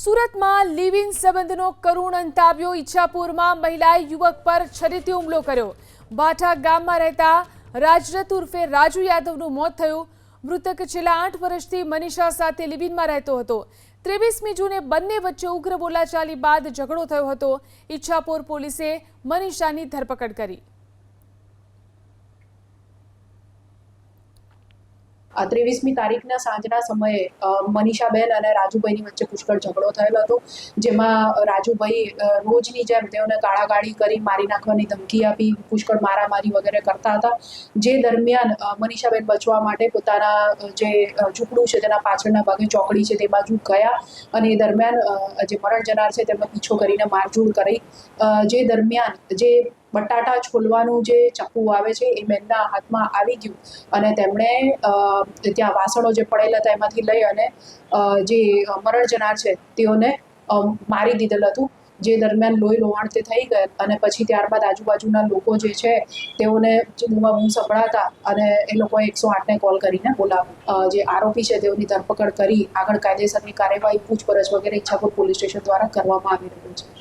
સુરતમાં live in સંબંધનો કરુણ અંત આવ્યો। ઈચ્છાપુરમાં મહિલાએ યુવક પર છરીથી હુમલો કર્યો। ભાઠા ગામમાં રહેતા રાજરથ ઉર્ફે રાજુ યાદવનું મોત થયું। મૃતક છેલ્લા 8 વર્ષથી મનીષા સાથે લિવ ઇનમાં રહેતો હતો। 23મી જૂને બંને વચ્ચે ઉગ્ર બોલાચાલી બાદ ઝઘડો થયો હતો। ઈચ્છાપુર પોલીસે મનીષાની ધરપકડ કરી। 23મી તારીખના સાંજના સમયે મનીષાબેન અને રાજુભાઈની વચ્ચે પુષ્કળ ઝઘડો થયેલો હતો, જેમાં રાજુભાઈ રોજની જેમ તેઓને ગાળાગાળી કરી મારી નાખવાની ધમકી આપી પુષ્કળ મારામારી વગેરે કરતા હતા। જે દરમિયાન મનીષાબેન બચવા માટે પોતાના જે ઝૂંપડું છે તેના પાછળના ભાગે ચોકડી છે તે બાજુ ગયા અને એ દરમિયાન જે મરણ જનાર છે તેમનો પીછો કરીને મારઝૂડ કરી। જે દરમિયાન જે બટાટા છોલવાનું જે ચપ્પુ આવે છે એ બેનના હાથમાં આવી ગયું અને તેમણે ત્યાં વાસણો જે પડેલા હતા એમાંથી લઈ અને જે મરણ જનાર છે તેઓને મારી દીધેલ હતું। જે દરમિયાન લોહી લોહાણ તે થઈ ગયેલ અને પછી ત્યારબાદ આજુબાજુના લોકો જે છે તેઓને બૂમાબૂમ સંભળાતા અને એ લોકોએ 108ને કોલ કરીને બોલાવ્યો। જે આરોપી છે તેઓની ધરપકડ કરી આગળ કાયદેસરની કાર્યવાહી પૂછપરછ વગેરે ઈચ્છાપુર પોલીસ સ્ટેશન દ્વારા કરવામાં આવી રહ્યું છે।